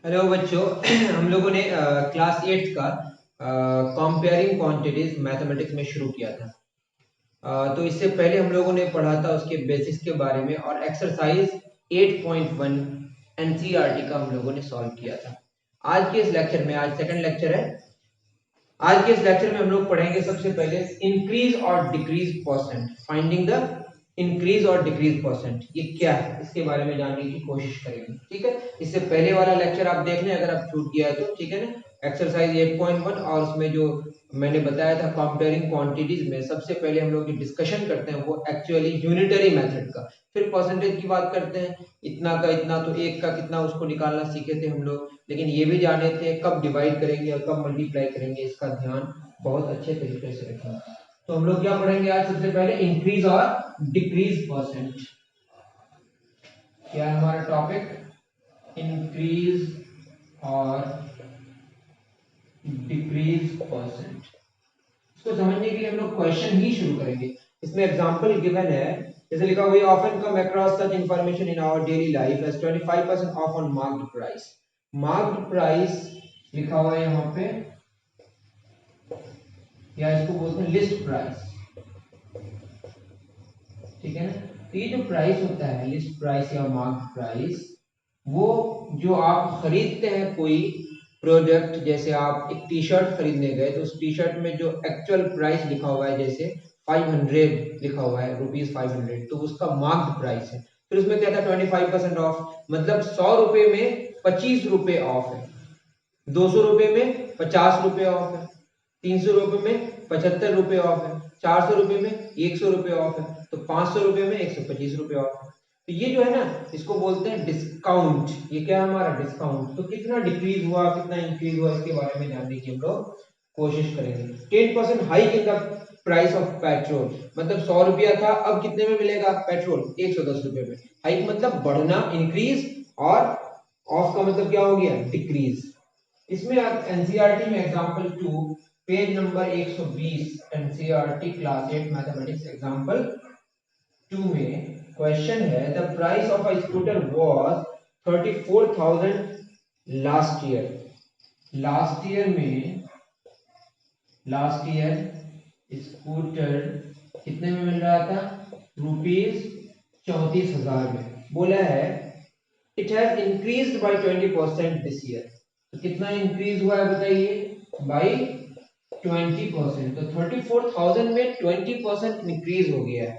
Hello बच्चों हम लोगों ने क्लास 8 का कंपेयरिंग क्वांटिटीज मैथमेटिक्स में शुरू किया था। तो इससे पहले हम लोगों ने पढ़ा था उसके बेसिक्स के बारे में और एक्सरसाइज 8.1 एनसीईआरटी का हम लोगों ने सॉल्व किया था। आज के इस लेक्चर में, आज सेकंड लेक्चर है, आज के इस लेक्चर में हम लोग पढ़ेंगे सबसे पहले इंक्रीज और decrease percent, finding the increase और डिक्रीज परसेंट। ये क्या है इसके बारे में जानने की कोशिश करेंगे। ठीक है, इससे पहले वाला लेक्चर आप देख लें अगर आप छूट गया है तो। ठीक है ना, एक्सरसाइज 8.1 और उसमें जो मैंने बताया था कंपेयरिंग क्वांटिटीज में सबसे पहले हम लोग डिस्कशन करते हैं वो एक्चुअली यूनिटरी मेथड का, फिर परसेंटेज की बात करते हैं। इतना का इतना तो एक का कितना उसको निकालना सीखे थे हम लोग, लेकिन ये भी जाने थे कब डिवाइड करेंगे और कब मल्टीप्लाई करेंगे, इसका ध्यान बहुत अच्छे तरीके से रखेंगे। तो हम लोग क्या पढ़ेंगे आज? सबसे पहले इंक्रीज और डिक्रीज परसेंट। क्या है हमारा टॉपिक? इंक्रीज और डिक्रीज परसेंट। इसको समझने के लिए हम लोग क्वेश्चन ही शुरू करेंगे। इसमें एग्जांपल गिवन है, जैसे लिखा हुआ है often come across such information in our daily life as 25% off on marked price. Marked price लिखा हुआ है यहाँ पे, या इसको बोलते हैं लिस्ट प्राइस। ठीक है ना, तो ये जो प्राइस होता है लिस्ट प्राइस या मार्क्ड प्राइस, वो जो आप खरीदते हैं कोई प्रोडक्ट, जैसे आप एक टी शर्ट खरीदने गए तो उस टी शर्ट में जो एक्चुअल प्राइस लिखा हुआ है, जैसे 500 लिखा हुआ है, ₹500, तो उसका मार्क्ड प्राइस है। फिर उसमें क्या था? 25% ऑफ, मतलब 100 रुपए में 25 रुपए ऑफ है, 200 रुपए में 50 रुपए ऑफ है, 300 रुपए में 75 रुपए ऑफ है, 400 रुपए में 100 रुपए ऑफ है, तो 500 रुपए में 125 रुपए ऑफ है। तो ये जो है ना, इसको बोलते हैं डिस्काउंट। ये क्या है हमारा? डिस्काउंट। तो कितना डिक्रीज हुआ, कितना इंक्रीज हुआ, इसके बारे में जानने की हम लोग कोशिश करेंगे। 10% hike in the price of petrol, मतलब 100 रुपया था, अब कितने में मिलेगा पेट्रोल? 110 रुपए में। हाइक मतलब बढ़ना, इंक्रीज, और ऑफ का मतलब क्या हो गया? डिक्रीज। इसमें एनसीईआरटी में example 2 page number 120, NCERT class 8 mathematics example 2 में क्वेश्चन है the price of a scooter was 34,000 last year. Last year scooter कितने में मिल रहा था? ₹34,000 में। बोला है it has increased by 20% this year. तो कितना इंक्रीज हुआ है बताइए? बाय 20%। तो 34,000 में 20% इंक्रीज हो गया है।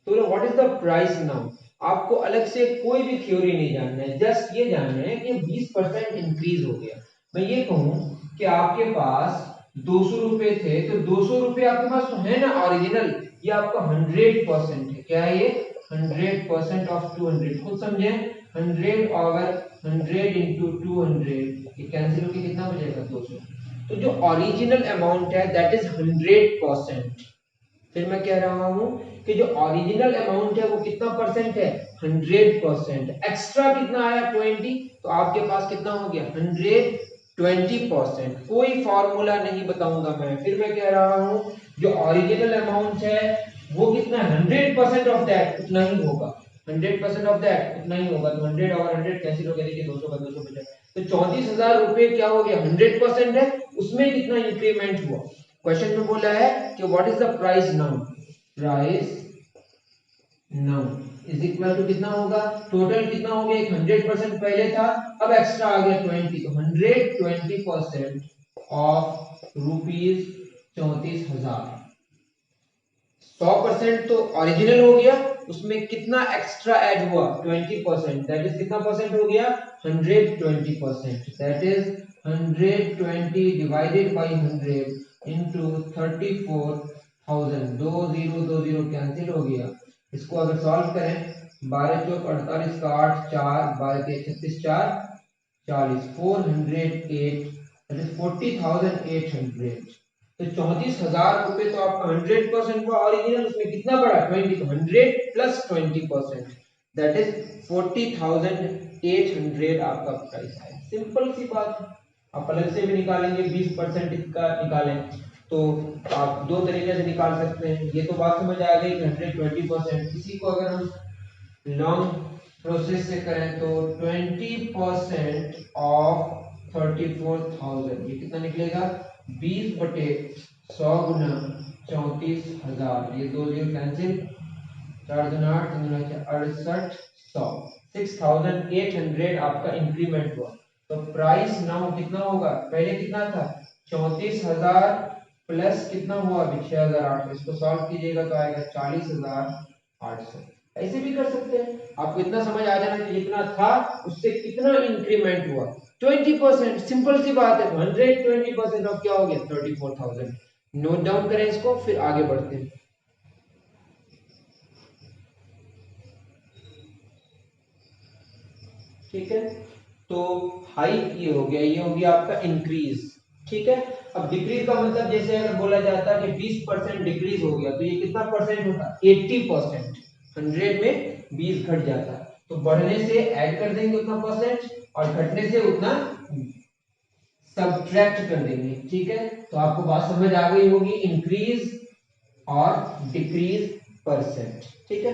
तो what is the price now? आपको अलग से कोई भी थ्योरी नहीं जानना है, जस्ट ये जानना है कि 20% इंक्रीज हो गया। मैं ये कहूं कि आपके पास 200 रुपए थे, तो 200 रुपए आपके पास तो है ना ओरिजिनल, ये आपका 100% है। क्या है ये? 100% ऑफ 200। खुद समझे, 100 ओवर 100 इंटू 200, ये कैंसिल होकर कितना बचेगा? 200। तो जो ओरिजिनल अमाउंट है दैट इज 100%। फिर मैं कह रहा हूं कि जो ओरिजिनल अमाउंट है वो कितना परसेंट है? 100%। एक्स्ट्रा कितना आया? 20। तो आपके पास कितना हो गया? 120%। कोई फॉर्मूला नहीं बताऊंगा मैं। फिर मैं कह रहा हूं जो ओरिजिनल अमाउंट है वो कितना? 100% ऑफ दैट उतना ही होगा। 100% ऑफ दैट उतना ही होगा। तो 100 और 100 कैंसिल हो गया, देखिए 200 का 200 बचा। तो 34,000 रुपए क्या हो गया? 100% है, उसमें कितना इंक्रीमेंट हुआ? क्वेश्चन में बोला है कि what is the price now? Price now is equal to कितना होगा? टोटल कितना हो गया? 100% पहले था, अब एक्स्ट्रा आ गया 20, तो 120% ऑफ ₹34,000। 100% तो ओरिजिनल हो गया, उसमें कितना एक्स्ट्रा ऐड हुआ? 20%। दैट इज कितना परसेंट हो गया? 120%। That is 120 divided by 100 into 34,000। 2 0 2 0 cancel हो गया। इसको अगर सॉल्व करें, 12 चौक 48 का 8 4 12 के 36 4 40, 408, दैट इज 40,800। तो 34,000 रुपए तो आपका 100% हुआ ओरिजिनल, उसमें कितना बढ़ा? 20। तो 100 प्लस 20%, दैट इज 40,800 आपका प्राइस है। सिंपल सी बात है। आप अलग से भी निकालेंगे, 20% इसका निकालें तो आप दो तरीके से निकाल सकते हैं। ये तो बात समझ आ गई कि 120%। इसी को अगर हम लॉन्ग प्रोसेस से करें तो 20% ऑफ 34,000, ये कितना निकलेगा 20/100 गुना 34,000, ये 2 जीरो कैंसिल, 4 दूना 8, 3 दूना 6800, 6800 आपका इंक्रीमेंट हुआ। तो प्राइस नाउ कितना होगा, पहले कितना था 34,000 प्लस कितना हुआ अभी 6,800, इसको सॉल्व कीजिएगा तो आएगा 40,800। ऐसे भी कर सकते हैं, आपको इतना समझ आ जाना कि जितना था उससे कितना इंक्रीमेंट हुआ 20%, सिंपल सी बात है। 120% ऑफ क्या हो गया 34,000। नोट डाउन करें इसको, फिर आगे बढ़ते हैं। ठीक है, तो हाइक ये हो गया, ये हो गया आपका इंक्रीज। ठीक है, अब डिक्रीज का मतलब जैसे अगर बोला जाता है कि 20% डिक्रीज हो गया तो ये कितना परसेंट होता, 80%। 100 में 20 घट जाता, तो बढ़ने से ऐड कर देंगे उतना परसेंट और घटने से उतना सब्ट्रैक्ट कर देंगे। ठीक है, तो आपको बात समझ आ गई होगी, इंक्रीज और डिक्रीज परसेंट। ठीक है,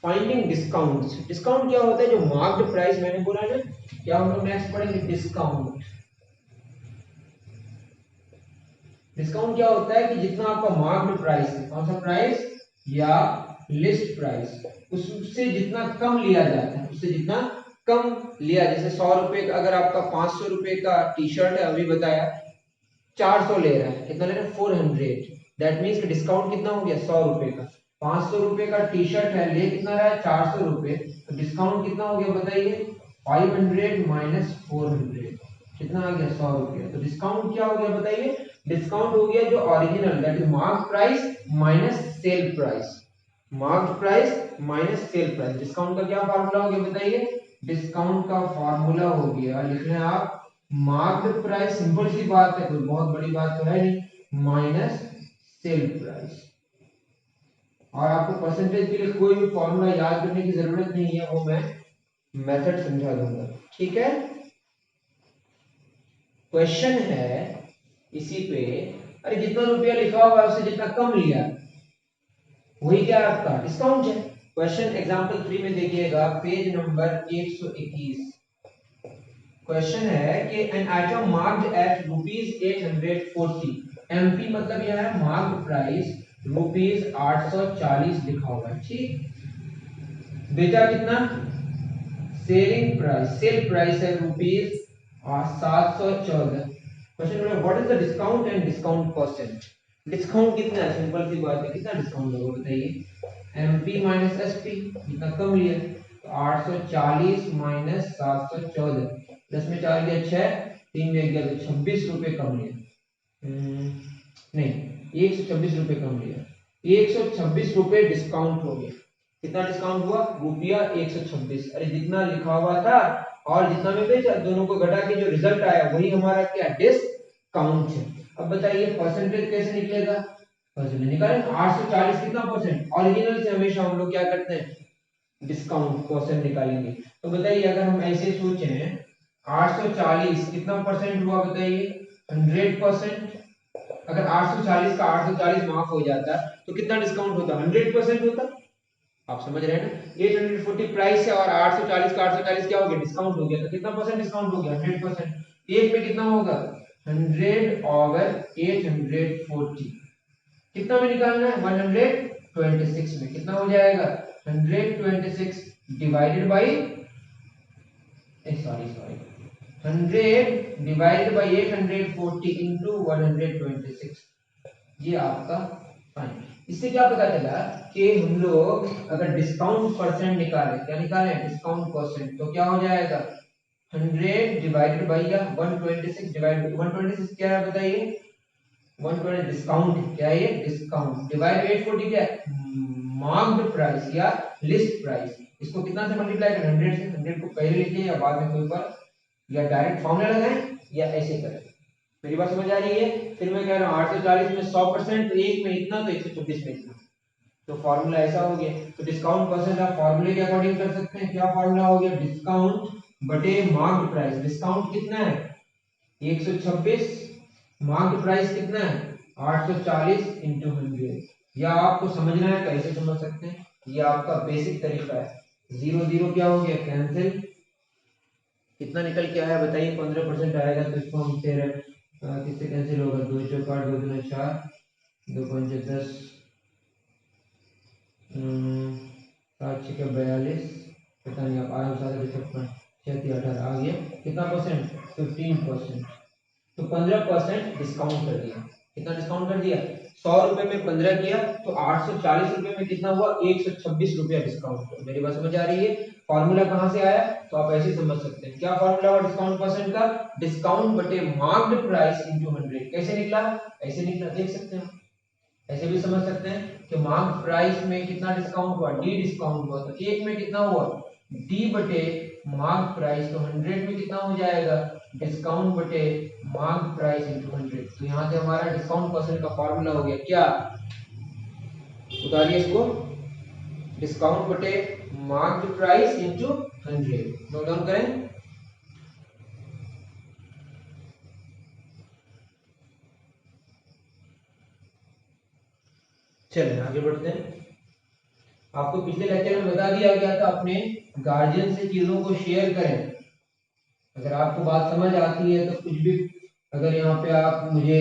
फाइंडिंग डिस्काउंट। डिस्काउंट क्या होता है, जो मार्क्ड प्राइस मैंने बोला ना, क्या हम लोग नेक्स्ट पढ़ेंगे डिस्काउंट। डिस्काउंट क्या होता है कि जितना आपका मार्क्ड प्राइस है, कौन सा प्राइस या लिस्ट प्राइस, उससे जितना कम लिया जाता है, उससे जितना कम लिया, जैसे 100 रुपए का अगर आपका 500 रुपए का टी शर्ट है, अभी बताया 400 ले रहा है, कितना ले रहा है 400, दैट मीन्स डिस्काउंट कितना हो गया 100 रुपए का। 500 रुपए का टी शर्ट है, ले कितना रहा है 400 रुपए, तो डिस्काउंट कितना हो गया बताइए 500 माइनस 400, कितना आ गया 100 रुपया। तो डिस्काउंट क्या हो गया बताइए, डिस्काउंट हो गया जो original that is mark price minus sale price, mark price minus sale price. Discount का क्या फार्मूला हो गया बताइए, डिस्काउंट का फार्मूला हो गया, लिख रहे हैं आप मार्क्ड प्राइस, सिंपल सी बात है, कोई बहुत बड़ी बात तो है नहीं, माइनस सेल प्राइस। और आपको परसेंटेज के लिए कोई भी फॉर्मूला याद करने की जरूरत नहीं है, वो मैं मेथड समझा दूंगा। ठीक है, क्वेश्चन है इसी पे, अरे जितना रुपया लिखा हुआ है उससे जितना कम लिया वही क्या आपका डिस्काउंट है। क्वेश्चन एग्जांपल 3 में देखिएगा, पेज नंबर 121। क्वेश्चन है कि an item marked at ₹840, MP मतलब यह है मार्क्ड प्राइस ₹840 लिखा हुआ है। ठीक, बेचा कितना, सेलिंग प्राइस, सेल प्राइस है ₹714। Question number what is the discount and discount percent. Discount कितना है, सिंपल सी बात है, कितना डिस्काउंट होगा बताइए, एमपी माइनस एसपी, कितना कम लिया तो 840 माइनस 714, 10 में 4 गया 6, 3 में गया तो 26 रुपए कम लिया। नहीं, 126 रुपए कम लिया, 126 रुपए डिस्काउंट हो गया। कितना डिस्काउंट हुआ ₹126। अरे जितना लिखा हुआ था और जितना में बेचा, दोनों को घटा के जो रिजल्ट आया वही हमारा क्या डिस्काउंट है। अब बताइए परसेंटेज कैसे निकलेगा, परसेंटेज निकालें 840 कितना परसेंट, ओरिजिनल से हमेशा हम लोग क्या करते हैं डिस्काउंट परसेंट निकालेंगे। तो बताइए अगर हम ऐसे सोचें 840 कितना परसेंट हुआ बताइए 100%। अगर 840 का 840 माफ हो जाता तो कितना डिस्काउंट होता, 100% होता। आप समझ रहे हैं ना, 840 प्राइस है और 840 का 840 क्या हो गया डिस्काउंट हो गया, तो कितना परसेंट डिस्काउंट हो गया 100%। एक पे कितना होगा 100 ओवर 840, कितना में निकालना है 126 में, कितना हो जाएगा 126 divided by, sorry 100 divided by 840 into 126, ये आपका फाइन। इससे क्या पता चला कि हम लोग अगर डिस्काउंट परसेंट निकालें, क्या निकालें डिस्काउंट परसेंट, तो क्या हो जाएगा 100 डिवाइडेड बाई या 126 डिवाइडेड, 126 क्या है बताइए 120 डिस्काउंट, क्या है ये डिस्काउंट, डिवाइड 840 क्या है मार्क्ड प्राइस या लिस्ट प्राइस। इसको कितना से मल्टीप्लाई करें 100 से, 100 को पहले लिखें या बाद में कोई पर, या डायरेक्ट फॉर्मूला लगाएं या ऐसे करें। मेरी बात समझ आ रही है, फिर मैं कह रहा हूँ 840 में 100%, तो एक में इतना तो 124 में इतना, तो फॉर्मूला ऐसा हो गया। तो डिस्काउंट परसेंट आप फॉर्मूले के अकॉर्डिंग कर सकते हैं, क्या फॉर्मूला हो गया डिस्काउंट बटे मार्क्ड प्राइस। डिस्काउंट कितना है 126, मार्क्ड प्राइस कितना है 840 इंटू 100। या आपको समझना है कैसे समझ सकते हैं, ये आपका बेसिक तरीका है। जीरो जीरो क्या हो गया, कैंसिल। कितना निकल के आया बताइए, 15% आएगा, तो इसको हम फिर किससे कैंसिल होगा, दो चौक आठ, दो दूना चार, दो पंचे 10, सात छः 42, पता नहीं आप आराम से 36 आ गया, कितना परसेंट, 15%। तो 15% डिस्काउंट कर दिया। कितना डिस्काउंट कर दिया, 100 रुपए में 15 किया तो 840 रुपए में कितना हुआ, 126 रुपया डिस्काउंट। मेरी बात समझ आ रही है। फॉर्मूला कहाँ से आया, तो आप ऐसे समझ सकते हैं। क्या फॉर्मूला हुआ डिस्काउंट परसेंट का, डिस्काउंट बटे मार्क्ड प्राइस इनटू 100। कैसे निकला, ऐसे निकला, देख सकते हैं। ऐसे भी समझ सकते हैं कि मार्क्ड प्राइस में कितना डिस्काउंट हुआ, डी डिस्काउंट हुआ, तो एक में कितना हुआ, डी बटे मार्क प्राइस, तो 100 में कितना हो जाएगा, डिस्काउंट बटे मार्क प्राइस इनटू 100। तो यहां से हमारा डिस्काउंट परसेंट का फॉर्मूला हो गया क्या, उतारिए इसको, डिस्काउंट बटे mark price into 100। Note down करें। चलिए आगे बढ़ते हैं। आपको पिछले लेक्चर में बता दिया गया था अपने गार्जियन से चीजों को शेयर करें। अगर आपको बात समझ आती है तो कुछ भी, अगर यहाँ पे आप मुझे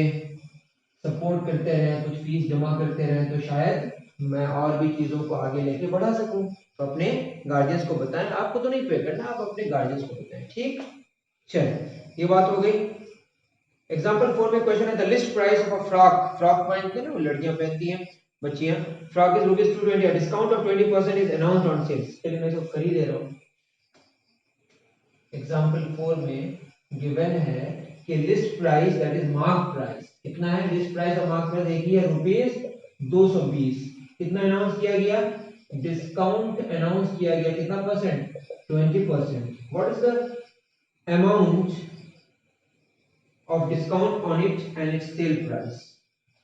सपोर्ट करते रहें, कुछ फीस जमा करते रहें, तो शायद मैं और भी चीजों को आगे लेके बढ़ा सकूं। तो अपने गार्जियंस को बताएं, आपको तो नहीं पे करना, आप अपने गार्जियंस को बताएं, ठीक। चलिए ये बात हो गई। एग्जाम्पल 4 में क्वेश्चन है, the list price of a frock, frock पहनते हैं ना, वो लड़कियां पहनती हैं, बच्चियां, frock is ₹220, discount off 20% is announced on sales. चलिए मैं इसको कर ही दे रहा हूँ। एग्जाम्पल 4 में गिवन है कि list price that is mark price कितना है, लिस्ट प्राइस और मार्क प्राइस एक ही है, ₹220। कितना अनाउंस किया गया, डिस्काउंट अनाउंस किया गया, कितना percent, 20%। What is the amount of discount on it and it's sale price.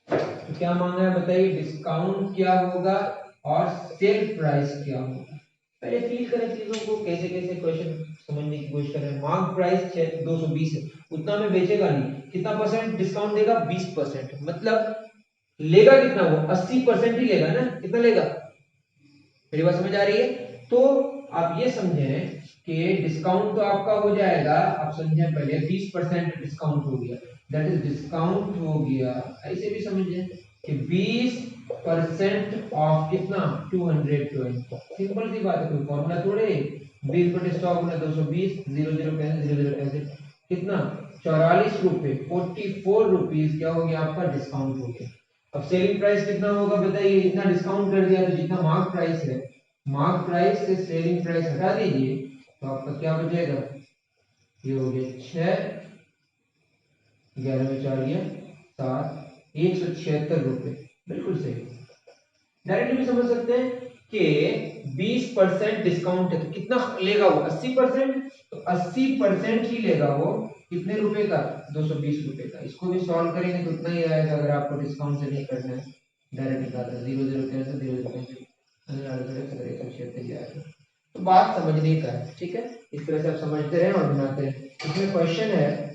तो क्या मांगा है बताइए, डिस्काउंट क्या होगा और सेल प्राइस क्या होगा। पहले फील करें चीजों को, कैसे कैसे क्वेश्चन समझने की कोशिश करें। मार्क प्राइस 220 है, उतना में बेचेगा नहीं, कितना परसेंट डिस्काउंट देगा, 20%। मतलब लेगा कितना, वो 80% ही लेगा ना, कितना लेगा, मेरी बात समझ आ रही है। तो आप ये समझें कि डिस्काउंट तो आपका हो जाएगा, आप समझें पहले 20% डिस्काउंट हो गया, दैट इज डिस्काउंट हो गया। ऐसे भी समझें कि 20% ऑफ कितना, 220। सिंपल सी बात है, कोई फॉर्मूला थोड़े, 20 बटे 100 गुना 220, 00 कैंसिल, 00 कैंसिल, कितना, 44 रुपए, 44 रुपीज क्या हो गया आपका, डिस्काउंट हो गया। अब सेलिंग प्राइस कितना होगा बताइए, इतना डिस्काउंट कर दिया तो जितना मार्क प्राइस है, मार्क प्राइस से सेलिंग प्राइस हटा दीजिए, तो आपका क्या बचेगा, ये हो गया 6, 11 में 4 गया 7, 176 रुपए। बिल्कुल सही। डायरेक्टली भी समझ सकते हैं कि 20% डिस्काउंट है तो कितना लेगा वो, 80%। तो 80% ही लेगा वो, कितने रुपए का, 220 रुपए का। इसको भी सॉल्व करेंगे तो उतना ही आएगा, अगर आपको डिस्काउंट से नहीं करना है, डायरेक्ट निकालना, 00 कैंसिल, 00 कैंसिल, 176 तो बात समझने का है, ठीक है। इस तरह से आप समझते रहे और बनाते रहे। इसमें क्वेश्चन है,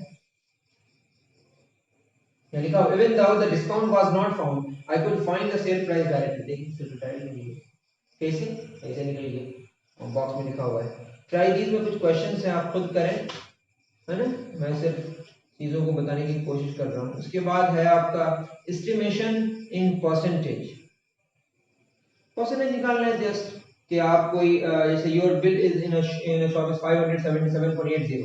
लिखा even though the discount was not found, I could find the sale price directly। देखिए सिर्फ डायरेक्ट नहीं है, कैसे, ऐसे निकलिए, बॉक्स में लिखा हुआ है। ट्राई दीज में कुछ क्वेश्चंस हैं, आप खुद करें, है ना, मैं सिर्फ चीजों को बताने की कोशिश कर रहा हूँ। उसके बाद है आपका एस्टिमेशन इन परसेंटेज। परसेंटेज निकालना है जस्ट कि आप कोई जैसे your bill is in a shop is 577.80,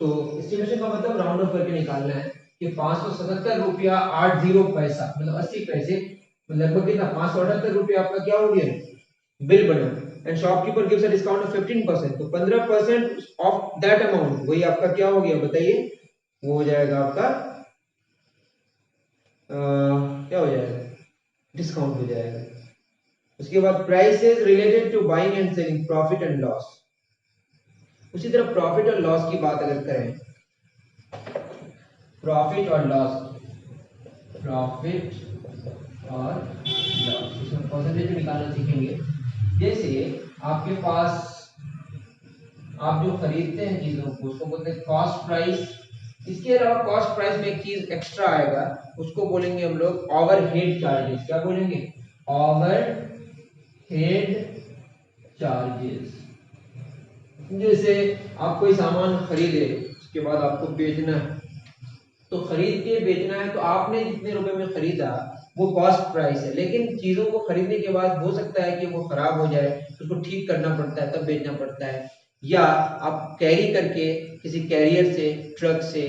तो एस्टिमेशन का मतलब राउंड ऑफ करके निकालना है कि 577 रुपया 80 पैसा, मतलब 80 पैसे, लगभग कितना, 578 रुपया आपका क्या हो गया, बिल बना। And shopkeeper gives a discount of 15%, तो 15% ऑफ दैट अमाउंट, वही आपका क्या हो गया बताइए, वो हो जाएगा आपका क्या हो जाएगा, डिस्काउंट हो जाएगा। उसके बाद prices related to buying and selling, profit and loss. उसी तरह प्रॉफिट और लॉस की बात अगर करें, प्रॉफिट और लॉस, प्रॉफिट और लॉस, इसमें परसेंटेज निकालना सीखेंगे। जैसे आपके पास आप जो खरीदते हैं चीजों को, उसको बोलते हैं कॉस्ट प्राइस। इसके अलावा कॉस्ट प्राइस में एक चीज एक्स्ट्रा आएगा, उसको बोलेंगे हम लोग ओवरहेड चार्जेस। क्या बोलेंगे, ओवरहेड चार्जेस। जैसे आप कोई सामान खरीदे, उसके बाद आपको बेचना है, तो खरीद के बेचना है, तो आपने जितने रुपए में खरीदा वो कॉस्ट प्राइस है, लेकिन चीजों को खरीदने के बाद हो सकता है कि वो खराब हो जाए, उसको ठीक करना पड़ता है, तब बेचना पड़ता है। या आप कैरी करके किसी कैरियर से, ट्रक से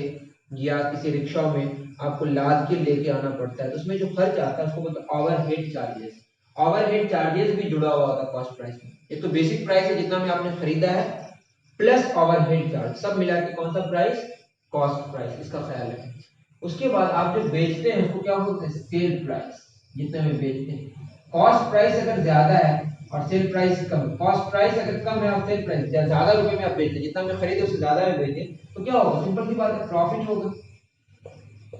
या किसी रिक्शा में आपको लाद के लेके आना पड़ता है, तो उसमें जो खर्च आता है उसको बोलते हैं ओवरहेड चार्जेस। ओवरहेड चार्जेस भी जुड़ा हुआ होता है कॉस्ट प्राइस में। एक तो बेसिक प्राइस है जितना में आपने खरीदा है, प्लस ओवरहेड चार्ज, सब मिला के कौन सा प्राइस? Cost price. इसका ख्याल रखें। उसके बाद आप जो बेचते हैं उसको क्या बोलते हैं? सेल प्राइस, जितने में बेचते हैं। कॉस्ट प्राइस अगर ज्यादा है और सेल प्राइस कम, कॉस्ट प्राइस अगर कम है और सेल प्राइस ज्यादा रुपए में आप बेचते हैं, जितना में खरीदे उससे ज्यादा में बेचते, तो क्या होगा? सिंपल सी बात है, प्रॉफिट होगा।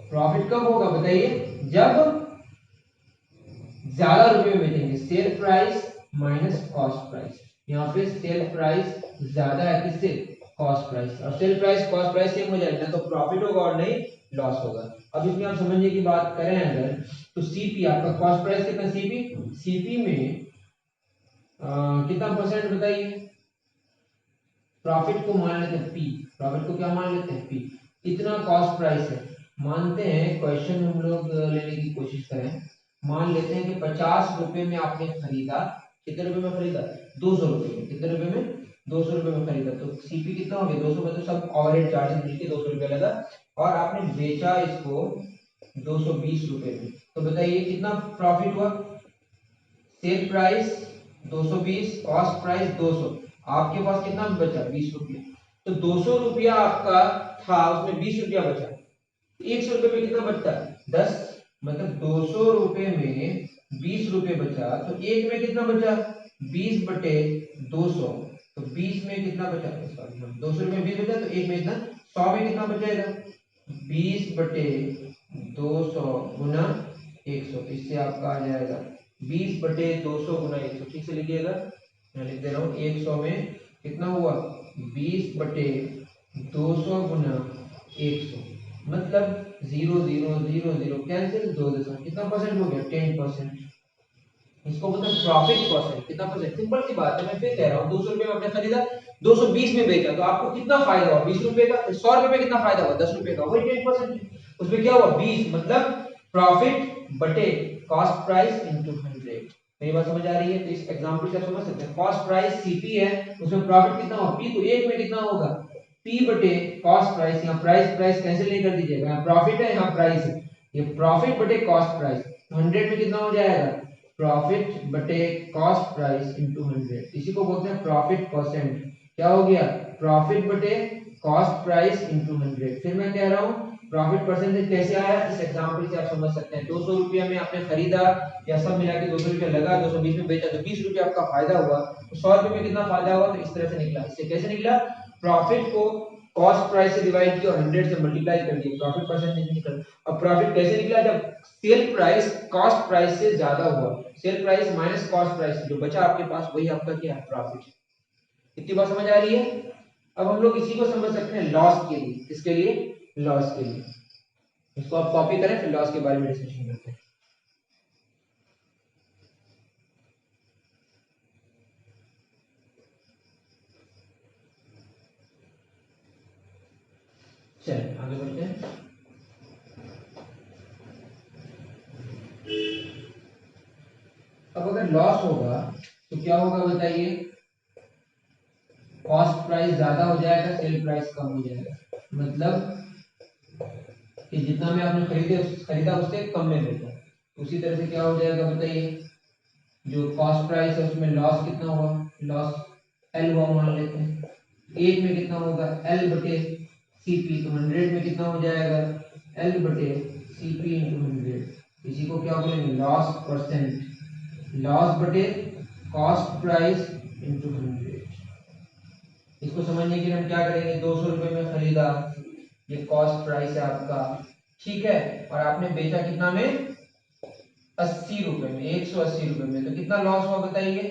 प्रॉफिट कब होगा बताइए? जब ज्यादा रुपए में बेचेंगे। Sale price minus cost price. यहाँ पे सेल प्राइस ज्यादा है किससे? Cost price. और sale price cost price same हो जाएगा, ना तो प्रॉफिट होगा और नहीं लॉस होगा। अब इसमें आप समझने की बात करें अगर, तो सीपी आपका कॉस्ट प्राइस कितना? सीपी, सीपी में कितना परसेंट बताइए? प्रॉफिट को मान लेते हैं पी। प्रॉफिट को क्या मान लेते हैं? पी। इतना कॉस्ट प्राइस है। मानते हैं क्वेश्चन हम लोग लेने की कोशिश करें, मान लेते हैं कि 50 रुपए में आपने खरीदा। कितने रुपए में खरीदा? 200 रुपए में। कितने रुपए में? 200 रुपए में खरीदा। तो सीपी कितना हो गया? 200 में तो सब ओवरहेड चार्जेस मिलके 200 रुपए लगा, और आपने बेचा इसको 220 रुपए में। तो बताइए कितना प्रॉफिट हुआ? सेल प्राइस 220, कॉस्ट प्राइस 200, आपके पास कितना बचा? 20 रुपया। तो 200 रुपया आपका था, उसमें 20 रुपया बचा, 100 रुपए में कितना बचता है? 10। मतलब 200 रुपए में 20 रुपए बचा, तो एक में कितना बचा? 20 बटे 200। तो 20 में कितना बचा? सॉरी, 200 रुपए में 20 बचा, तो एक में इतना 100 में कितना बचेगा? 20 बटे 200 गुना 100। तो इससे आपका आ जाएगा 20 बटे 200 गुना 100। ठीक से लिखिएगा, मैं लिख दे रहा हूँ। 100 में कितना हुआ? 20 बटे 200 गुना 100। मतलब 0 0 0 0 कैंसिल, 2 दशमलव, कितना परसेंट हो गया? 10%। इसको मतलब प्रॉफिट परसेंट कितना परसेंट? सिंपल सी बात है, मैं फिर कह रहा हूँ, 200 रुपए में आपने खरीदा, 220 में बेचा, तो आपको कितना फायदा हुआ? 20 रुपए का। 100 रुपए में कितना फायदा हुआ? 10 रुपए का। वही 10%। उसमें क्या हुआ? 20, मतलब प्रॉफिट बटे कॉस्ट प्राइस इंटू 100। मेरी बात समझ आ रही है? तो इस एग्जांपल से आप समझ सकते हैं, कॉस्ट प्राइस सीपी है, उसमें प्रॉफिट कितना होगा? पी। तो एक में कितना होगा? पी बटे कॉस्ट प्राइस। यहाँ प्राइस प्राइस कैंसिल नहीं कर दीजिएगा, यहाँ प्रॉफिट है, यहाँ प्राइस है, ये प्रॉफिट बटे कॉस्ट प्राइस। 100 में कितना हो जाएगा? प्रॉफिट बटे कॉस्ट प्राइस इंटू 100। इसी को बोलते हैं प्रॉफिट परसेंट। क्या हो गया? प्रॉफिट बटे कॉस्ट प्राइस इंटू 100। फिर मैं कह रहा हूँ प्रॉफिट परसेंटेज कैसे आया, इस एग्जांपल से आप समझ सकते हैं। 200 रुपया में आपने खरीदा, या सब मिला के 200 रुपया लगा, 220 में बेचा, तो 20 रुपया आपका फायदा हुआ। तो 100 रुपये में कितना फायदा हुआ? तो इस तरह से निकला। इससे कैसे निकला? प्रॉफिट को कॉस्ट प्राइस से डिवाइड किया और 100 से मल्टीप्लाई कर दिया, प्रॉफिट परसेंटेज निकला। अब प्रॉफिट कैसे निकला? जब सेल प्राइस कॉस्ट प्राइस से ज्यादा हुआ। Cell price minus cost price, जो बचा आपके पास वही आपका क्या है? प्रॉफिट। इतनी बात समझ आ रही है? अब हम लोग इसी को समझ सकते हैं लॉस के लिए। किसके लिए? लॉस के लिए। इसको आप कॉपी करें, फिर लॉस के बारे में डिस्कशन करते हैं। चलिए आगे बढ़ते हैं। अब अगर लॉस होगा तो क्या होगा बताइए? कॉस्ट प्राइस ज्यादा हो जाएगा, सेल प्राइस कम हो जाएगा। मतलब कि जितना में आपने खरीदा उससे कम में बेचा। उसी तरह से क्या हो जाएगा बताइए? जो कॉस्ट प्राइस है उसमें लॉस कितना हुआ? लॉस एल हुआ मान लेते हैं। एक में कितना होगा? एल बटे सीपी। तो 100 में कितना हो जाएगा? एल बटे सीपी इंटू 100। इसी को क्या बोलेंगे? Loss percent. लॉस बटे कॉस्ट प्राइस इंटू 100। इसको समझने के लिए हम क्या करेंगे? 200 रुपए में खरीदा, ये कॉस्ट प्राइस है आपका, ठीक है, और आपने बेचा कितना में? 80 रुपए में, 180 रुपए में। तो कितना लॉस हुआ बताइए?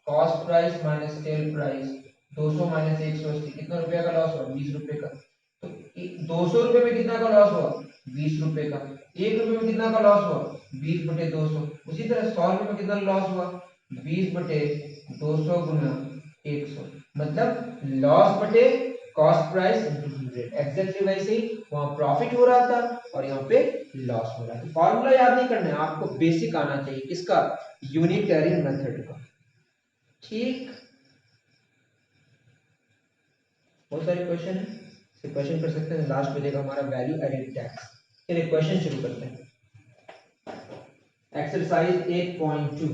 Cost price minus sale price, 200 minus 180, कितना रुपए का लॉस हुआ? 20 रुपए का। तो 200 रुपए में कितना का लॉस हुआ? 20 रुपए का। 1 रुपए में कितना का लॉस हुआ? 20 बटे 200। उसी तरह 100 रुपए में कितना लॉस हुआ? 20 बटे 200 गुना 100। मतलब लॉस बटे कॉस्ट प्राइस इंटू 100। एग्जैक्टली वैसे ही वहां प्रॉफिट हो रहा था और यहाँ पे लॉस हो रहा था। फॉर्मूला याद नहीं करना है आपको, बेसिक आना चाहिए किसका, यूनिटरी मेथड का। ठीक, बहुत सारे क्वेश्चन है, क्वेश्चन कर सकते हैं। लास्ट में देगा हमारा वैल्यू एडेड टैक्स। चलिए क्वेश्चन शुरू करते हैं। एक्सरसाइज 8.2।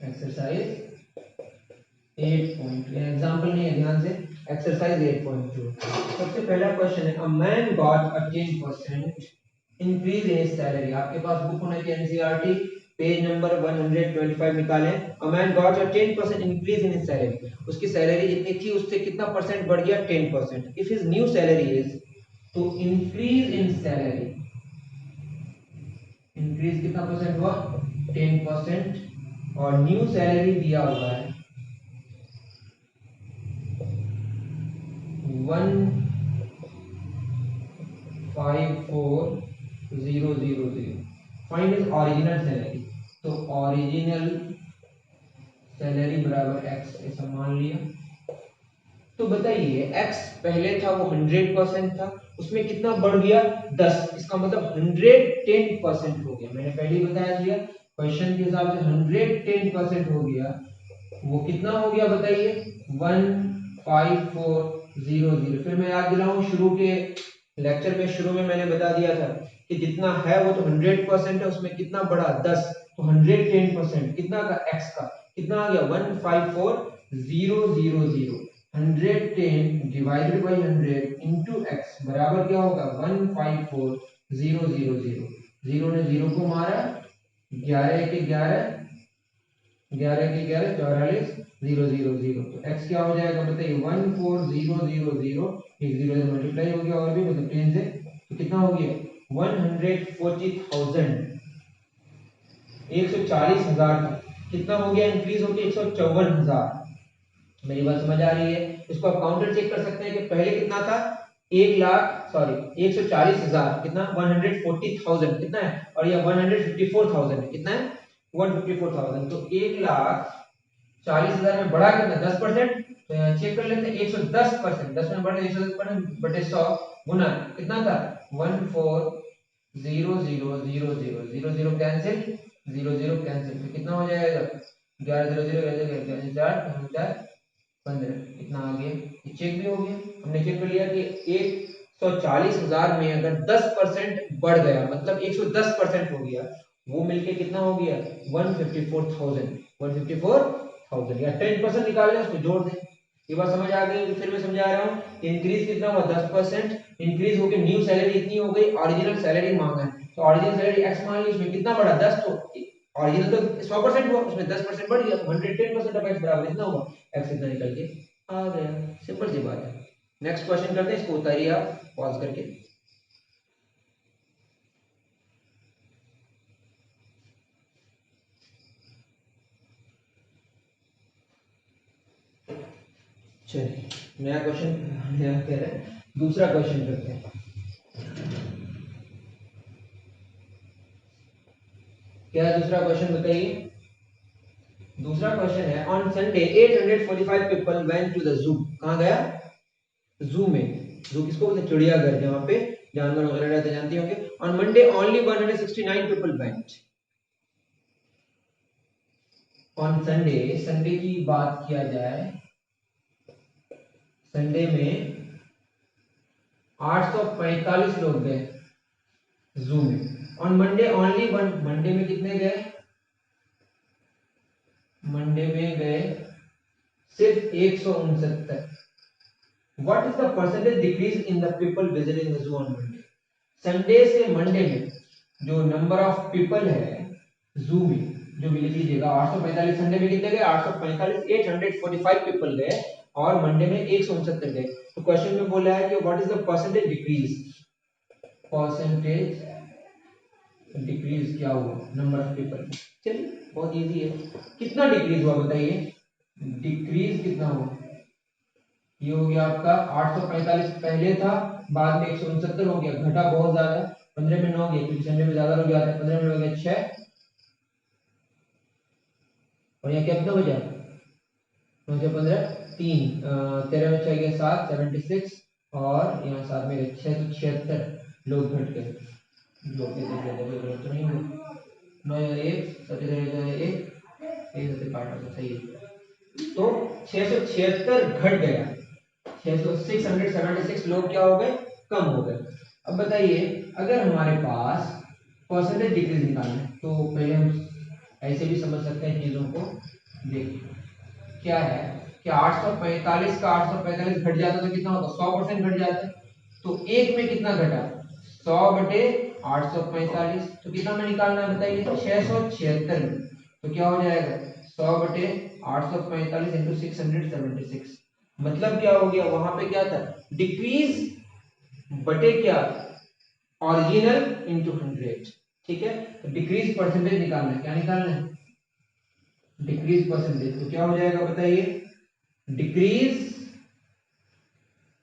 एक्सरसाइज 8.2 एग्जांपल नहीं है, ध्यान से। एक्सरसाइज 8.2 सबसे पहला क्वेश्चन है, a man got a 10% increase in salary. आपके पास बुक होना चाहिए एनसीईआरटी पेज नंबर 125 निकालें। A man got a 10% increase in salary. उसकी सैलरी जितनी थी उससे कितना परसेंट बढ़ गया, 10%। If his new salary is, तो इंक्रीज इन सैलरी, इंक्रीज कितना परसेंट हुआ, 10%। और न्यू सैलरी दिया हुआ है 154,000। Find is original salary. तो ओरिजिनल सैलरी बराबर एक्स ऐसा मान लिया। तो बताइए x पहले था वो 100% था, उसमें कितना बढ़ गया 10, इसका मतलब 110% हो गया। मैंने पहले ही बता दिया क्वेश्चन के हिसाब से 110% हो गया। वो कितना हो गया बताइए, 154,000। फिर मैं याद दिलाऊं, शुरू के लेक्चर में शुरू में मैंने बता दिया था कि जितना है वो तो 100% है, उसमें कितना बढ़ा 10, तो 110% कितना का x का कितना आ गया 154,000। 110 डिवाइडेड बाई 100 इंटू एक्स बराबर क्या होगा 154,000। जीरो ने जीरो को मारा, 11 के 11, 11 के 11 44, 000। तो x क्या हो जाएगा बताइए 14000, एक जीरो से मल्टीप्लाई हो गया और भी मतलब 10 से, तो कितना हो गया 140,000। 140,000 कितना हो गया इंक्रीज होके 154,000। मेरी बात समझ आ रही है। इसको आप काउंटर चेक कर सकते हैं कि पहले कितना था 1,40,000 कितना 140,000 कितना है, और ये 154,000 कितना है 154,000। तो 1,40,000 में बढ़ा कितना 10%। तो यहाँ चेक कर लेते हैं 110%, 10 में बढ़े 110% बटे 100 गुना कितना था 140,000 कैंसिल, 00 कैंसिल, तो कितना हो जाएगा 11,00 15 कितना आ गया, ये चेक भी हो गया। हमने चेक कर लिया कि 140,000 में अगर 10% बढ़ गया मतलब 110% हो गया, वो मिलके कितना हो गया 154,000 या 10% निकाल लें उसको जोड़ दें। ये बात समझ आ गई। फिर मैं समझा रहा हूँ, इंक्रीज कितना हुआ 10%, इंक्रीज होके न्यू सैलरी इतनी हो गई, ओरिजिनल सैलरी मांगा है तो ओरिजिनल सैलरी x मान ली, उसमें कितना बढ़ा 10, तो ओरिजिनल तो 100% हुआ, उसमें 10% बढ़ गया तो 110% ऑफ x बराबर कितना हुआ x इतना निकल के आ गया। सिंपल सी बात है। नेक्स्ट क्वेश्चन करते हैं, इसको उतारिए आप पॉज करके। चलिए नया क्वेश्चन, नया कह रहे हैं, दूसरा क्वेश्चन करते हैं। क्या है दूसरा क्वेश्चन बताइए। दूसरा क्वेश्चन है, on Sunday 845 people went to the zoo. कहां गया, जू में। जू किसको बोलते हैं, चिड़ियाघर, जहां पे जानवर वगैरह रहते, जानते होंगे। On Monday only 169 people went. On Sunday, Sunday की बात किया जाए, संडे में 845 लोग गए जू में। On Monday only one, Monday में कितने गए, मंडे में गए सिर्फ 169। What is the percentage decrease in the people visiting the zoo on Monday. Sunday से मंडे में जो नंबर ऑफ पीपल है जू में, जो भी लिख लीजिएगा 845, संडे में कितने गए 845, 845 पीपल गए और मंडे में 169 गए। तो क्वेश्चन में बोला है कि what is the percentage decrease, percentage decrease क्या हुआ नंबर ऑफ पीपल। चलिए बहुत इजी है, कितना डिक्रीज हुआ बताइए, डिक्रीज कितना हुआ ये हो गया आपका 845 पहले था, बाद में 169 हो गया, घटा बहुत ज्यादा, 15 में 9 गया क्योंकि संडे में ज्यादा लोग आते हैं, 15 में हो गया 6, और यहाँ कितना बचा, 9 15 3, 13 में 6 गया 7, 76, और यहाँ 7 में 676 लोग घट गए, जो कि जरूरत नहीं है। 9 1 17 1 1 काटा तो सही है, तो 676 घट गया, 676 लोग क्या हो गए, कम हो गए। अब बताइए अगर हमारे पास परसेंटेज डिक्रीज निकालना है तो पहले हम ऐसे भी समझ सकते हैं चीजों को। देखिए क्या है कि 845 का 845 घट जाता तो कितना होता, 100% घट जाता है, तो एक में कितना घटा, 100 बटे 845, तो कितना में निकालना है बताइए, 676 में, तो क्या हो जाएगा 100 बटे 845 इंटू 676, मतलब क्या हो गया, वहां पे क्या था, डिक्रीज बटे क्या, ओरिजिनल इंटू 100, ठीक है। तो डिक्रीज परसेंटेज निकालना है, क्या निकालना है, डिक्रीज परसेंटेज, तो क्या हो जाएगा बताइए, डिक्रीज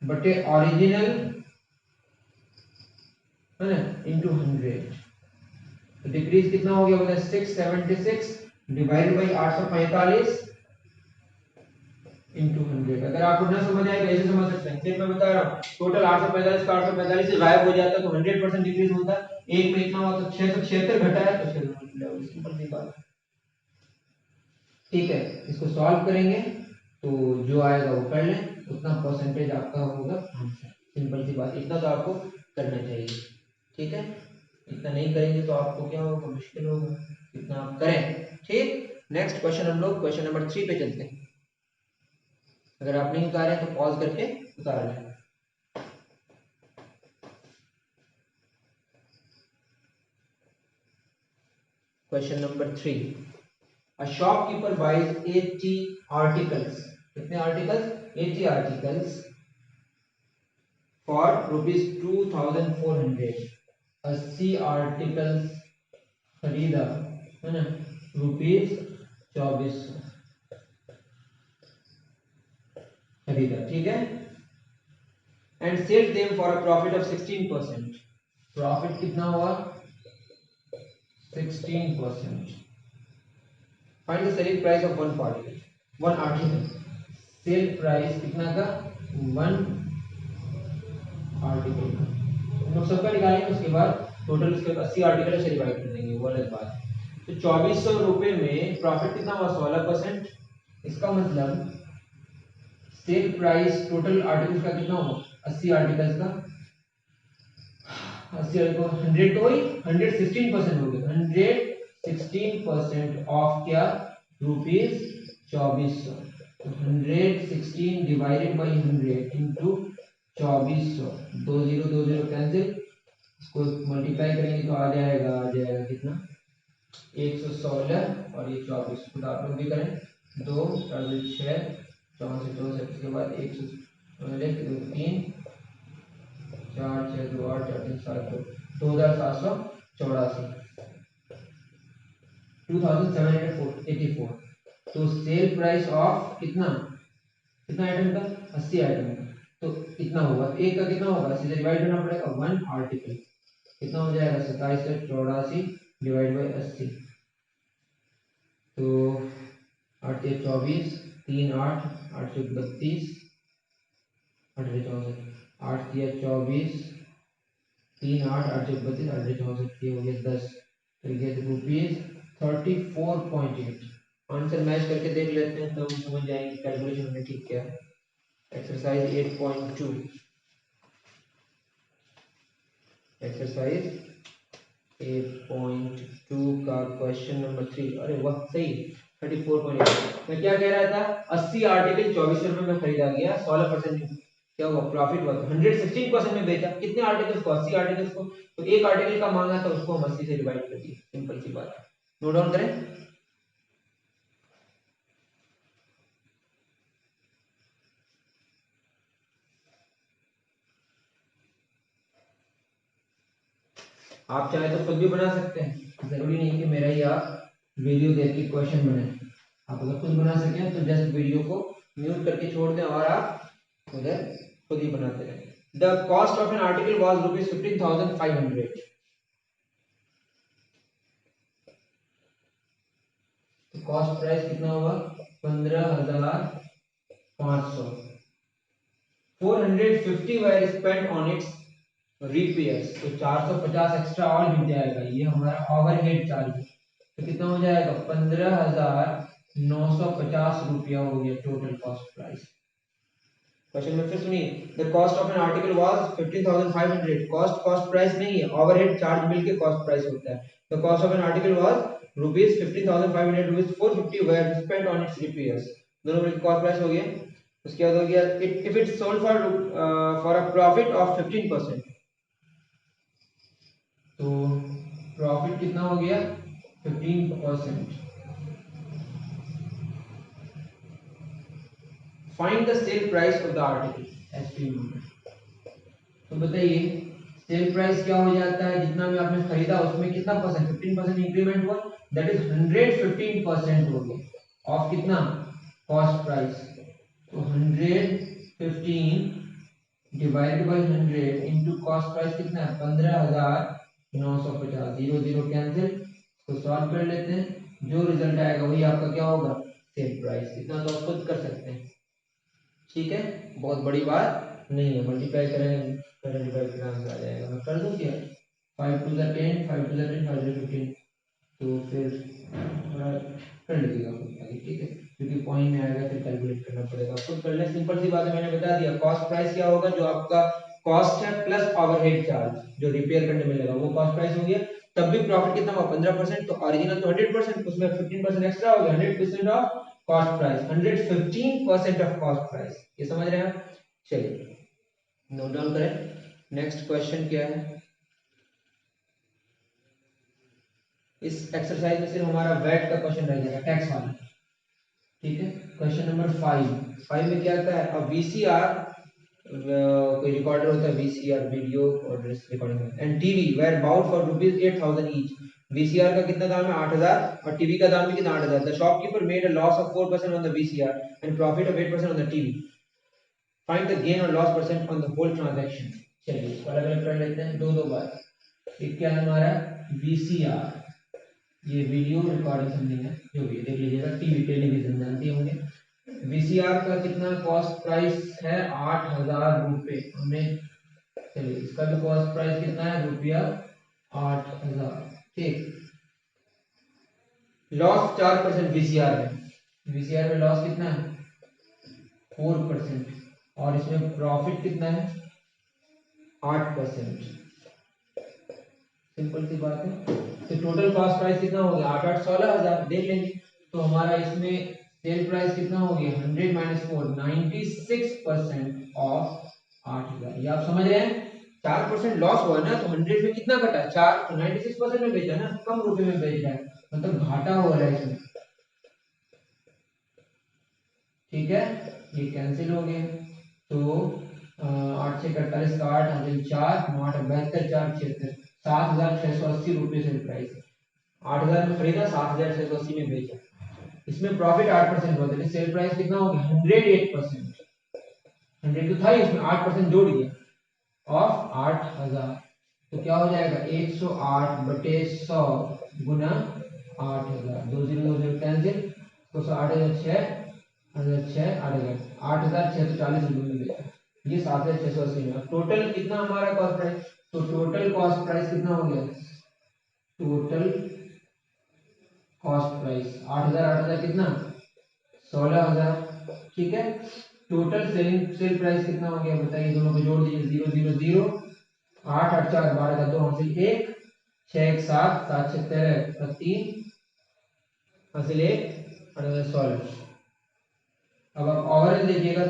बटे ओरिजिनल है ना इंटू 100, तो डिक्रीज कितना हो गया बताइए, 676 डिवाइड बाई 845 इंटू 100। अगर आपको ना समझ आए तो ऐसे समझ सकते हैं, फिर मैं बता रहा हूँ, टोटल 845 का 845 से गायब हो जाता है तो 100% डिक्रीज होता है, एक में इतना हुआ तो 676 घटा है तो चलो सिंपल सी बात, ठीक है। इसको सॉल्व करेंगे तो जो आएगा वो कर लें, उतना परसेंटेज आपका होगा आंसर, सिंपल सी बात, इतना तो आपको करना चाहिए, ठीक है। इतना नहीं करेंगे तो आपको क्या होगा, मुश्किल होगा, इतना आप करें, ठीक। नेक्स्ट क्वेश्चन हम लोग क्वेश्चन नंबर 3 पे चलते हैं, अगर आप नहीं उतारे तो पॉज करके उतार लें। Question number 3, a shopkeeper buys 80 articles, कितने articles, 80 articles for rupees 2400, 80 articles खरीदा है ना, रुपीज 2400 खरीदा, ठीक है, and sales them for a profit of 16%, profit कितना हुआ 16%, find the selling price of one article, sell price कितना का, वन आर्टिकल का, हम लोग सबका निकालेंगे, उसके बाद टोटल उसके 80 आर्टिकल से डिवाइड कर देंगे, वो अलग बात है। तो 2400 रुपए में प्रॉफिट कितना हुआ 16%, इसका मतलब सेल प्राइस टोटल आर्टिकल्स का कितना हुआ 80 आर्टिकल्स का, 80 को 100 तो वही 116% हो गया, 116% ऑफ क्या, रुपीज 2400, तो 116 डिवाइडेड बाई 100 इंटू 2400, 20 कैंसिल, इसको मल्टीप्लाई करेंगे तो आ जाएगा कितना 116, और ये 24, खुद आप लोग भी करें, 2 4 6 64 64, इसके बाद 100 3 4 6 2 8 4 3 7 2 2784, 2784, तो सेल प्राइस ऑफ कितना, कितना आइटम का 80 आइटम का, तो कितना होगा, एक का कितना होगा, सीधे डिवाइड करना पड़ेगा, वन आर्टिकल कितना हो जाएगा 2784 डिवाइड बाई 80, तो 8 3 24 3 8 8 से 32 8 से 64 8 3 24 3 8 8 से 32 8 से 64 ये हो गया 10, तो ये रुपीज 34.8, आंसर मैच करके देख लेते हैं तो समझ जाएंगे कैलकुलेशन में ठीक क्या है। एक्सरसाइज 8.2, एक्सरसाइज 8.2 का क्वेश्चन नंबर 3, अरे वाह सही 34.8, मैं क्या कह रहा था 80 आर्टिकल 2400 रुपए में खरीदा गया, 16% क्या हुआ प्रॉफिट हुआ, 116% में बेचा, कितने आर्टिकल्स को 80 आर्टिकल्स को, तो एक आर्टिकल का मांगा था उसको हम 80 से डिवाइड कर दिए, सिंपल सी बात है, नोट डाउन करें। आप चाहे तो खुद भी बना सकते हैं, जरूरी नहीं कि मेरा ही आप वीडियो देख के क्वेश्चन बनाए, आप अगर खुद बना सकें तो जस्ट वीडियो को म्यूट करके छोड़ दें और आप उधर खुद ही बनाते रहे। The cost of an article was ₹15,500। तो कॉस्ट प्राइस कितना होगा 15,500। 450 were spent on its repairs, तो 450 एक्स्ट्रा और मिल जाएगा, ये हमारा ओवरहेड चार्ज है। तो कितना हो जाएगा 15,950 रुपया हो गया टोटल कॉस्ट प्राइस। क्वेश्चन में फिर सुनिए, the cost of an article was 15,500। Cost price नहीं है, ओवरहेड चार्ज मिलके कॉस्ट प्राइस होता है। The cost of an article was ₹15,500, ₹450 were spent on its repairs, दोनों मिलकर कॉस्ट प्राइस हो गया। उसके बाद हो गया if it sold for a profit of 15%, तो प्रॉफिट कितना हो गया 15%। Find the sell price of the article as per unit. तो बताइए सेल प्राइस क्या हो जाता है, जितना भी आपने खरीदा उसमें कितना परसेंट 15% इंक्रीमेंट हुआ, दैट इज 115% हो गया ऑफ कितना कॉस्ट प्राइस। तो 115 divided by 100 into cost price कितना है 15,950। 0 0 कैंसिल, तो सॉल्व कर लेते हैं, जो रिजल्ट आएगा वही आपका क्या होगा सेल प्राइस। इतना तो आप खुद कर सकते हैं, ठीक है, बहुत बड़ी बात नहीं है। मल्टीप्लाई करेंगे डिवाइड करना आंसर आ जाएगा। मैं कर दूं क्या 5 to the 10 5 to the 10 5 to the 15, तो फिर थोड़ा कर लीजिएगा खुद आगे, ठीक है, क्योंकि पॉइंट में आएगा फिर कैलकुलेट करना पड़ेगा। खुद कर ले, सिंपल सी बात है, मैंने बता दिया। कॉस्ट प्राइस क्या होगा, जो आपका कॉस्ट है प्लस ओवरहेड चार्ज जो रिपेयर करने में लगा वो कॉस्ट प्राइस हो गया। तब भी प्रॉफिट कितना हुआ 15%, तो ओरिजिनल तो 100%, उसमें 15% एक्स्ट्रा हो गया, 100% of cost price, 115% of cost price. ये समझ रहे हैं आप? चलिए नोट डाउन करें। नेक्स्ट क्वेश्चन क्या है, इस एक्सरसाइज में सिर्फ हमारा वैट का क्वेश्चन रह जाएगा, टैक्स वाला, ठीक है। क्वेश्चन नंबर 5 में क्या आता है, अब वीसीआर, कोई रिकॉर्डर होता है वीसीआर वीडियो और recording, and TV were bought for ₹8,000 each. VCR का कितना दाम है 8,000 और टीवी का दाम भी कितना 8,000। The shopkeeper made a loss of 4% on the VCR and profit of 8% on the TV. Find the gain और loss percent on the whole transaction. चलिए इसको अलग अलग कर लेते हैं दो बार। एक क्या है हमारा वीसीआर, ये वीडियो रिकॉर्डिंग समथिंग है, जो भी देख लीजिएगा, टीवी टेलीविजन जानते होंगे। वीसीआर का कितना कॉस्ट प्राइस है 8,000 रुपए हमने। चलिए इसका भी कॉस्ट प्राइस कितना है ₹8,000, ठीक। लॉस 4% वीसीआर में, लॉस कितना है 4%, और इसमें प्रॉफिट कितना है 8%। सिंपल सी बात है। तो टोटल कॉस्ट प्राइस कितना हो गया 8 8 16,000, देख लेंगे। तो हमारा इसमें सेल प्राइस कितना हो गया 100 माइनस 4, 96% ऑफ 8,000। ये आप समझ रहे हैं, 4% लॉस हुआ ना, तो 100 में कितना घटा 4, तो 96% में बेचा ना, कम रुपए में बेच रहा है, मतलब घाटा हो रहा है इसमें, ठीक है। ये कैंसिल हो गया। तो 8 से 48 का 8 हासिल 4 9 72 4 76, 7,680 रुपये सेल प्राइस है। 8,000 में खरीदा, 7,680 में बेचा। इसमें प्रॉफिट 8% हुआ, तो सेल प्राइस कितना हो गया 108%। 100 तो था ही, इसमें 8% जोड़ दिया ऑफ 8,000, तो क्या हो जाएगा 108/100 गुना 8,000। 2 0 2 0 कैंसिल, तो 8,600 8,640 रुपये में बेचा, ये 7,680 में। टोटल कितना हमारा कॉस्ट प्राइस, तो टोटल कॉस्ट प्राइस कितना हो गया, टोटल कॉस्ट प्राइस 8,000 कितना 16,000, ठीक है। टोटल सेल प्राइस कितना हो गया बताइए, दोनों को जोड़ दीजिए, 0 0 0, 8 8 4 12 का 2 हासिल 1, 6 1 7 7 6 13 का 3 हासिल 1 और 16। अब आप ओवरऑल देखिएगा,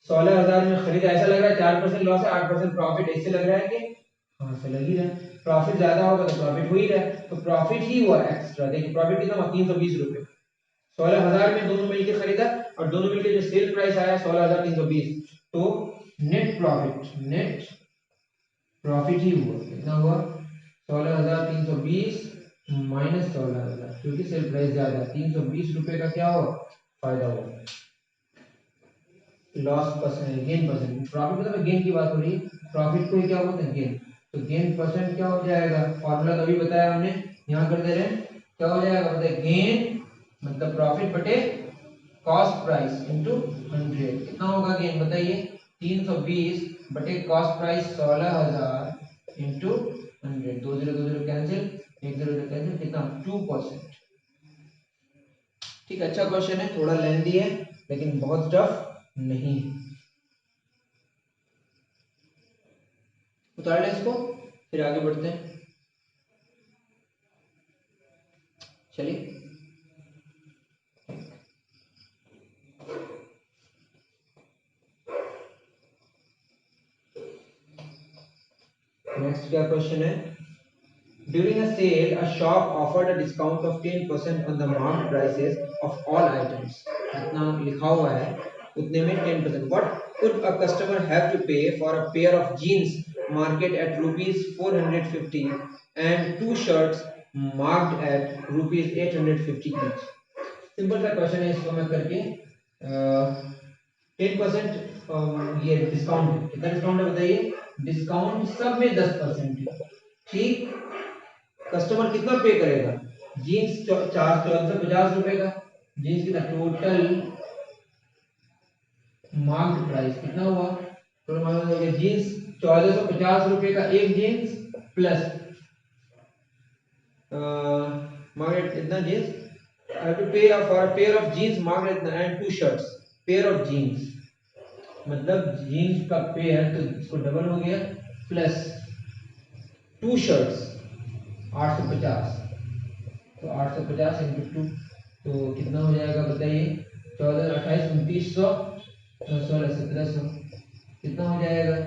16,000 में खरीदा, ऐसा लग रहा है 4% लॉस है 8% प्रॉफिट, इससे लग रहा है कि हाँ से लग ही रहा है, प्रॉफिट ज्यादा होगा तो प्रॉफिट हो ही रहा है, तो प्रॉफिट ही हुआ एक्स्ट्रा। देखिए प्रॉफिट कितना हुआ 320 रुपए। 16,000 में दोनों मिलकर खरीदा और दोनों मिलकर जो सेल प्राइस आया 16,320, तो नेट प्रॉफिट ही हुआ, कितना हुआ 16,320 माइनस 16,000, क्योंकि सेल प्राइस ज्यादा 320 रुपए का क्या हुआ फायदा हुआ। Loss percent, gain percent, profit मतलब गेन की बात हो रही है, प्रॉफिट को ही क्या बोलते हैं गेन। तो गेन परसेंट क्या हो जाएगा, फॉर्मूला तो अभी बताया हमने, यहाँ कर दे रहे हैं, क्या हो जाएगा बताइए, गेन मतलब प्रॉफिट बटे कॉस्ट प्राइस इनटू 100, कितना होगा गेन बताइए, 320 बटे cost price 16,000 into 100, 2 0 cancel, 1 0 cancel, कितना 2%। ठीक, अच्छा क्वेश्चन है, थोड़ा लेंथी है लेकिन बहुत टफ नहीं है। उतार लें इसको, फिर आगे बढ़ते हैं, चलिए। नेक्स्ट क्या क्वेश्चन है, during a sale a shop offered a discount of 10% on the marked prices of all items, इतना लिखा हुआ है, उतने में 10%, what could a customer have to pay for a pair of jeans market at rupees 450 and two shirts marked at rupees 850 each। Simple सा question है, इसको मैं करके 10% ये डिस्काउंट है, कितना डिस्काउंट है बताइए, डिस्काउंट सब में 10% है, ठीक। कस्टमर कितना पे करेगा, जीन्स 450 का, जीन्स कितना टोटल मार्क्ड प्राइस कितना हुआ, टोटल मार्क्ड हो गया जीन्स 1450 का एक जीन्स प्लस मार्केट इतना jeans, I have to pay for a pair of jeans marked and two shirts, pair of jeans मतलब जीन्स का पेयर तो इसको डबल हो गया, प्लस टू शर्ट्स 850, तो 850 इंटू टू, तो कितना हो जाएगा बताइए, 14 28 2900 16 1700, कितना हो जाएगा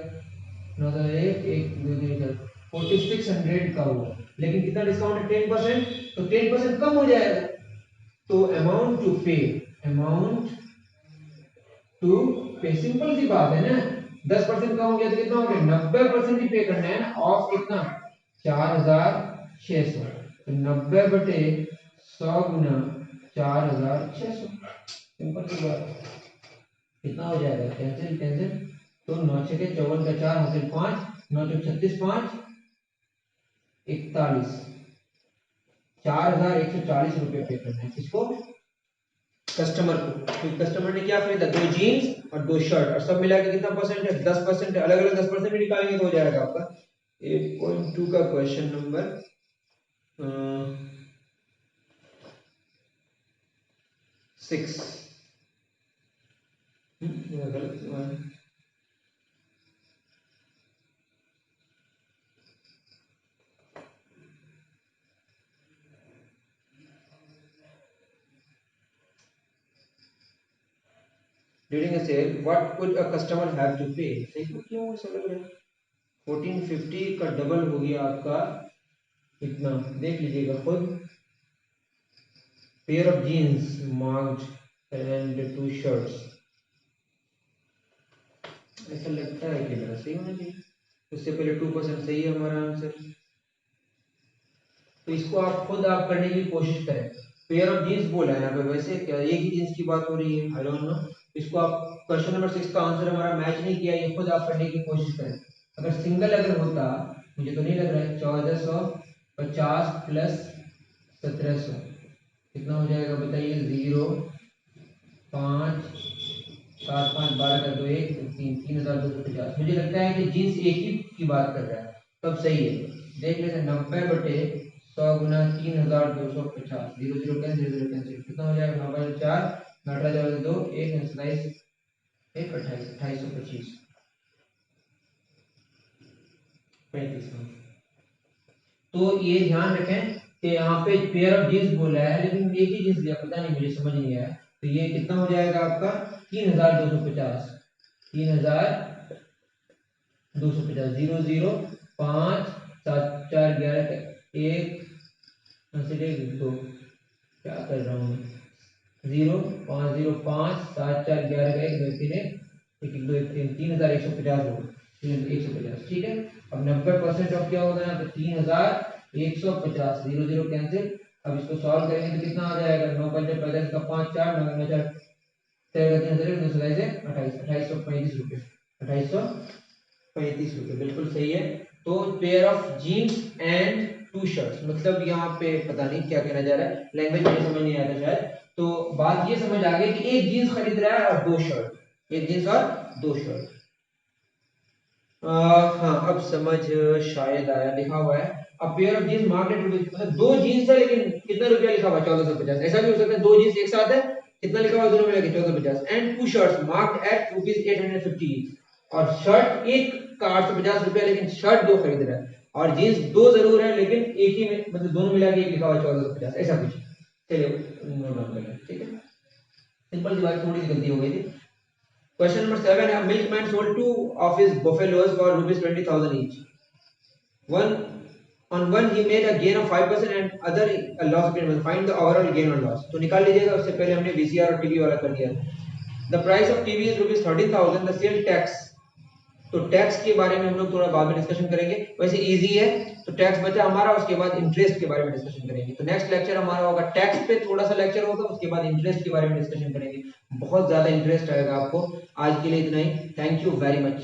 901 1 2 3 4 4600 का हुआ, लेकिन कितना डिस्काउंट है 10%, तो 10% कम हो जाएगा, तो अमाउंट टू पे, अमाउंट टू पे, सिंपल सी बात है ना, 10% कम हो गया तो कितना हो गया 90% ही पे करना है ना, ऑफ कितना 4600, तो 90 बटे 100 गुना 4600, सिंपल सी बात, कितना हो जाएगा कैंसिल कैंसिल, तो 9 6 के 54 का 4 हासिल 5, 9 चौक 36 5 41, 4140 रुपए पे करना है किसको, कस्टमर को। तो कस्टमर ने क्या खरीदा, दो जीन्स और दो शर्ट, और सब मिला के कितना परसेंट है 10% है, अलग अलग 10% भी निकालेंगे तो हो जाएगा आपका 8.2 का क्वेश्चन नंबर 6। गलत, during a sale what could a customer have to pay, सही तो क्यों ऐसा लग रहा है, 1450 का डबल हो गया आपका, इतना देख लीजिएगा खुद, pair of jeans marked and two shirts, ऐसा लगता है कि मेरा सही होना चाहिए, उससे पहले 2% सही है हमारा आंसर, तो इसको आप खुद आप करने की कोशिश करें, पेयर ऑफ जीन्स बोला है यहाँ पे, वैसे क्या एक ही जीन्स की बात हो रही है, आई डोंट नो, इसको आप क्वेश्चन नंबर 6 का आंसर हमारा मैच नहीं किया, ये खुद आप करने की कोशिश करें, अगर सिंगल अगर होता, मुझे तो नहीं लग रहा है, 1450 प्लस 1700 कितना हो जाएगा बताइए, 0 5 7 5 12 का 2 1 3 3250, मुझे लगता है कि जीन्स एक ही की बात कर रहा है, तब सही है, देख लेते हैं 90 बटे 100 गुना 3250, 0 0 कैंसिल 0 कैंसिल, कितना हो जाएगा 9 4 18 2 1 27 1 28 2825 35 में। तो ये ध्यान रखें कि यहाँ पे पेयर ऑफ जीन्स बोला है लेकिन एक ही जीन्स दिया, पता नहीं मुझे समझ नहीं आया, तो ये कितना हो जाएगा आपका 3250, 3250, 0 0 5 7 4 11 1 2, क्या कर रहा हूँ मैं, 0 5 0 5 7 4 11 का 1 2 3 1 1 2 1 3 3150 होगा, 150, ठीक है। अब 90% ऑफ क्या होगा यहाँ पे 3150, 0 0 कैंसिल, अब इसको सॉल्व करेंगे तो कितना आ जाएगा, 9 5 45 का 5 4 9 9 4 ₹2835 ₹2835 बिल्कुल सही है। तो pair of jeans and 2 shirts, मतलब यहाँ पे पता नहीं क्या कहना जा रहा है, लैंग्वेज मुझे समझ नहीं आता शायद। तो बात ये समझ आ गई कि एक जीन्स खरीद रहा है और 2 शर्ट, एक जीन्स और 2 शर्ट। हाँ अब समझ शायद आया। लिखा हुआ है a pair of jeans marked rupees, मतलब 2 जीन्स है लेकिन कितना रुपया लिखा हुआ है 1450। ऐसा भी हो सकता है 2 जीन्स एक साथ है, कितना लिखा हुआ है दोनों मिला के 1450, and 2 shirts marked at ₹850 each, और शर्ट एक का 850 रुपया, लेकिन शर्ट 2 खरीद रहा है, और जीन्स 2 जरूर है लेकिन एक ही में, मतलब दोनों मिला के एक लिखा हुआ है 1450, ऐसा कुछ। चलिए नोट डाउन कर लें, ठीक है। सिंपल सी बात, थोड़ी सी गलती हो गई थी। Question number 7. A milkman sold 2 of his buffaloes for ₹20,000 each. On one he made a gain of 5% and other a loss of 10%. Find the overall gain or loss. तो निकाल लीजिएगा, उससे पहले हमने VCR और टीवी वाला कर दिया। The price of TV is ₹13,000. The sale tax, तो टैक्स के बारे में हम लोग थोड़ा बाद में डिस्कशन करेंगे, वैसे इजी है। तो टैक्स बचा हमारा, उसके बाद इंटरेस्ट के बारे में डिस्कशन करेंगे। तो नेक्स्ट लेक्चर हमारा होगा टैक्स पे, थोड़ा सा लेक्चर होगा, उसके बाद इंटरेस्ट के बारे में डिस्कशन करेंगे। बहुत ज्यादा इंटरेस्ट आएगा आपको। आज के लिए इतना ही। Thank you very much.